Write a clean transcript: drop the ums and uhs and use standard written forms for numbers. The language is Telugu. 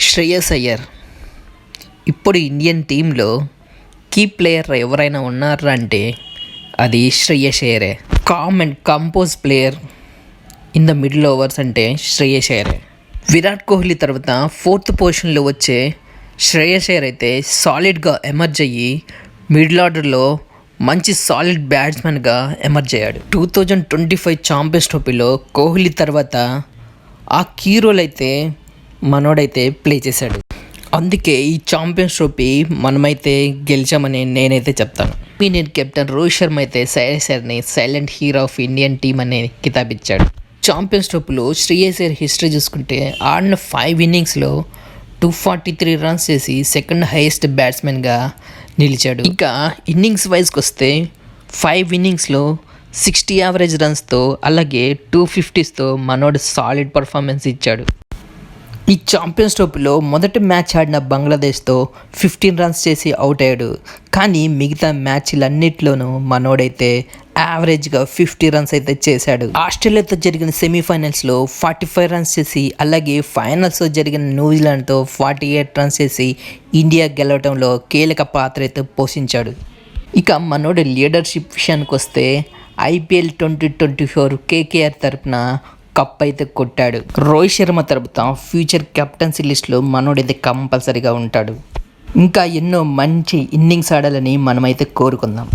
శ్రేయస్ అయ్యర్ ఇప్పుడు ఇండియన్ టీంలో కీ ప్లేయర్ ఎవరైనా ఉన్నారా అంటే అది శ్రేయస్ అయ్యరే. Calm and composed player in the middle overs అంటే శ్రేయస్ అయ్యరే. విరాట్ కోహ్లీ తర్వాత 4th పొజిషన్లో వచ్చే శ్రేయస్ అయ్యర్ అయితే సాలిడ్గా ఎమర్జ్ అయ్యి మిడిల్ ఆర్డర్లో మంచి సాలిడ్ బ్యాట్స్మెన్గా ఎమర్జ్ అయ్యాడు. 2025 ఛాంపియన్స్ ట్రోఫీలో కోహ్లీ తర్వాత ఆ కీ రోల్ అయితే మనోడైతే ప్లే చేశాడు. అందుకే ఈ ఛాంపియన్స్ ట్రోఫీ మనమైతే గెలిచామని నేనైతే చెప్తాను. ఇండియన్ కెప్టెన్ రోహిత్ శర్మ అయితే శ్రేయస్ అయ్యర్ని silent hero of Indian team అనే కితాబిచ్చాడు. ఛాంపియన్స్ ట్రోఫీలో శ్రేయస్ అయ్యర్ హిస్టరీ చూసుకుంటే ఆడిన 5 ఇన్నింగ్స్లో 243 రన్స్ చేసి సెకండ్ హైయెస్ట్ బ్యాట్స్మెన్గా నిలిచాడు. ఇంకా ఇన్నింగ్స్ వైజ్కి వస్తే 5 ఇన్నింగ్స్లో 60 యావరేజ్ రన్స్తో అలాగే 250స్తో మనోడు సాలిడ్ పర్ఫార్మెన్స్ ఇచ్చాడు. ఈ ఛాంపియన్స్ ట్రోఫీలో మొదటి మ్యాచ్ ఆడిన బంగ్లాదేశ్తో 15 రన్స్ చేసి అవుట్ అయ్యాడు. కానీ మిగతా మ్యాచ్లన్నిట్లోనూ మనోడైతే యావరేజ్గా 50 రన్స్ అయితే చేశాడు. ఆస్ట్రేలియాతో జరిగిన సెమీఫైనల్స్లో 45 రన్స్ చేసి అలాగే ఫైనల్స్లో జరిగిన న్యూజిలాండ్తో 48 రన్స్ చేసి ఇండియా గెలవడంలో కీలక పాత్ర అయితే పోషించాడు. ఇక మనోడి లీడర్షిప్ విషయానికి వస్తే IPL 2024 KKR తరపున కప్ అయితే కొట్టాడు. రోహిత్ శర్మ తరపున ఫ్యూచర్ కెప్టెన్సీ లిస్ట్లో మనోడైతే కంపల్సరీగా ఉంటాడు. ఇంకా ఎన్నో మంచి ఇన్నింగ్స్ ఆడాలని మనమైతే కోరుకుందాం.